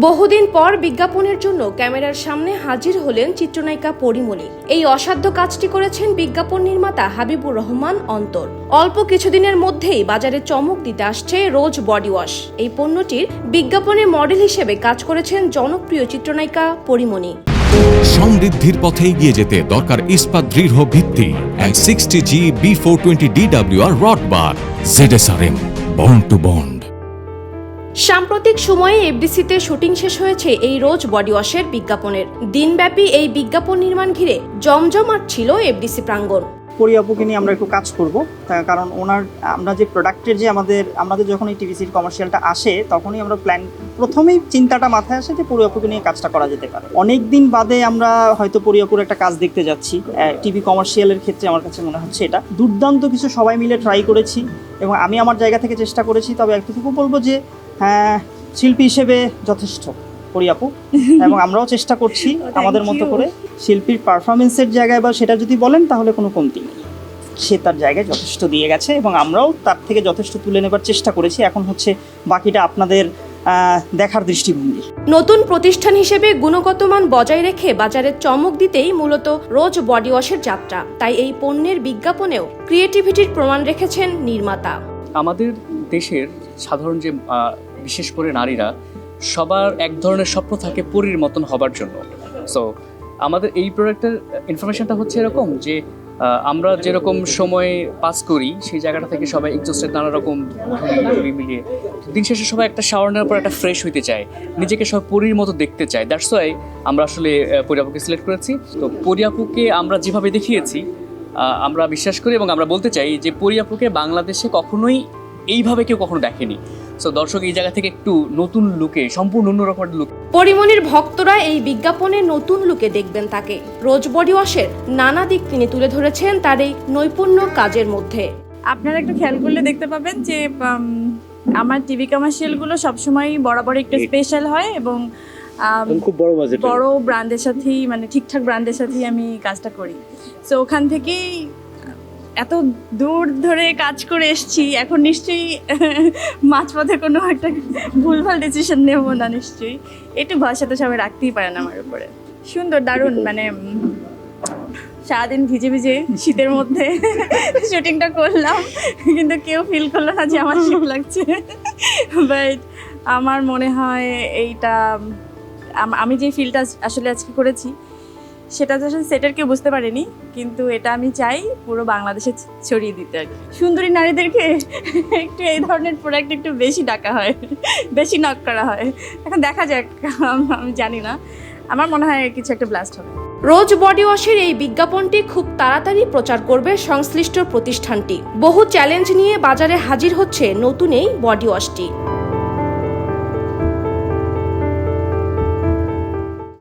বহুদিন পর বিজ্ঞাপনের জন্য ক্যামেরার সামনে হাজির হলেন চিত্রনায়িকা পরিমণি। এই অসাধ্য কাজটি করেছেন বিজ্ঞাপন নির্মাতা হাবিবুর রহমান অন্তর। অল্প কিছুদিনের মধ্যেই বাজারে চমক দিতে আসছে রোজ বডি ওয়াশ। এই পণ্যটির বিজ্ঞাপনে মডেল হিসেবে কাজ করেছেন জনপ্রিয় চিত্রনায়িকা পরিমণি। সমৃদ্ধির পথে এগিয়ে যেতে দরকার ইস্পাত দৃঢ় ভিত্তি and 60G B420 DWR rod bar. ZSRM bond to bond. সাম্প্রতিক সময়ে এফডিসিতে শুটিং শেষ হয়েছে এই রোজ বডি ওয়াশের বিজ্ঞাপনের। দিনব্যাপী এই বিজ্ঞাপন নির্মাণ ঘিরে জমজমাট ছিল এফডিসি প্রাঙ্গণ। পরি আপুকে নিয়ে আমরা একটু কাজ করব, কারণ আমরা যে প্রোডাক্টের যে আমাদের যখন এই টিভিসির কমার্শিয়ালটা আসে তখনই আমরা প্রথমেই চিন্তাটা মাথায় আসে যে পরি আপুকে নিয়ে কাজটা করা যেতে পারে। অনেক দিন বাদে আমরা হয়তো পরি আপুর একটা কাজ দেখতে যাচ্ছি টিভি কমার্শিয়ালের ক্ষেত্রে। আমার কাছে মনে হচ্ছে এটা দুর্দান্ত কিছু সবাই মিলে ট্রাই করেছি এবং আমি আমার জায়গা থেকে চেষ্টা করেছি। তবে একটুকু বলবো যে হ্যাঁ, শিল্পী হিসেবে যথেষ্ট পরি আপু, এবং আমরাও চেষ্টা করছি আমাদের মতো করে। শিল্পীর পারফরমেন্সের জায়গায় বা সেটা যদি বলেন তাহলে কোনো কমতি নেই, সে তার জায়গায় যথেষ্ট দিয়ে গেছে এবং আমরাও তার থেকে যথেষ্ট তুলে নেবার চেষ্টা করেছি। এখন হচ্ছে বাকিটা আপনাদের দেখার দৃষ্টিভঙ্গি। নতুন প্রতিষ্ঠান হিসেবে গুণগত মান বজায় রেখে বাজারে চমক দিতেই মূলত রোজ বডি ওয়াশের যাত্রা। তাই এই পণ্যের বিজ্ঞাপনেও ক্রিয়েটিভিটির প্রমাণ রেখেছেন নির্মাতা। আমাদের দেশের সাধারণ যে বিশেষ করে নারীরা সবার এক ধরনের স্বপ্ন থাকে পরীর মতন হবার জন্য। সো আমাদের এই প্রোডাক্টের ইনফরমেশনটা হচ্ছে এরকম যে আমরা যেরকম সময় পাস করি সেই জায়গাটা থেকে সবাই এক্সস্টেড, নানা রকম মিলিয়ে দিন শেষে সবাই একটা শাওয়ার নেওয়ার পর একটা ফ্রেশ হইতে চায়, নিজেকে সবাই পরীর মতো দেখতে চায়। দ্যাটস ওয়াই আমরা আসলে পরি আপুকে সিলেক্ট করেছি। তো পরি আপুকে আমরা যেভাবে দেখিয়েছি আমরা বিশ্বাস করি এবং আমরা বলতে চাই যে পরি আপুকে বাংলাদেশে কখনোই এইভাবে কেউ কখনো দেখেনি। সো দর্শক এই জায়গা থেকে একটু নতুন লুকে, সম্পূর্ণ অন্য রকমের লুক। পরিমণির ভক্তরা এই বিজ্ঞাপনে নতুন লুকে দেখবেন তাকে। রোজ বডি ওয়াশের নানা দিক তিনি তুলে ধরেছেন তার এই নৈপুণ্য কাজের মধ্যে। আপনারা একটু খেয়াল করলে দেখতে পাবেন যে আমার টিভি কমার্শিয়ালগুলো সবসময় বরাবর একটু স্পেশাল হয় এবং খুব বড় ব্র্যান্ডের সাথেই, মানে ঠিকঠাক ব্র্যান্ডের সাথেই আমি কাজটা করি। সো ওখান থেকেই এত দূর ধরে কাজ করে এসেছি, এখন নিশ্চয়ই মাঝপথে কোনো একটা ভুলভাল ডিসিশন নেব না নিশ্চয়ই। একটু ভরসা তো সবাই রাখতেই পারে না আমার উপরে। সুন্দর, দারুণ, মানে সারাদিন ভিজে ভিজে শীতের মধ্যে শুটিংটা করলাম, কিন্তু কেউ ফিল করলো না যে আমার শীত লাগছে। বাট আমার মনে হয় এইটা আমি যে ফিলটা আসলে আজকে করেছি সেটা তো আসলে সেটার কেউ বুঝতে পারেনি, কিন্তু এটা আমি চাই পুরো বাংলাদেশে ছড়িয়ে দিতে। আর সুন্দরী নারীদেরকে একটু এই ধরনের প্রোডাক্ট একটু বেশি ডাকা হয়, বেশি নক করা হয়। এখন দেখা যাক, আমি জানি না, আমার মনে হয় কিছু একটা ব্লাস্ট হবে। রোজ বডি ওয়াশের এই বিজ্ঞাপনটি খুব তাড়াতাড়ি প্রচার করবে সংশ্লিষ্ট প্রতিষ্ঠানটি। বহু চ্যালেঞ্জ নিয়ে বাজারে হাজির হচ্ছে নতুন এই বডি ওয়াশটি।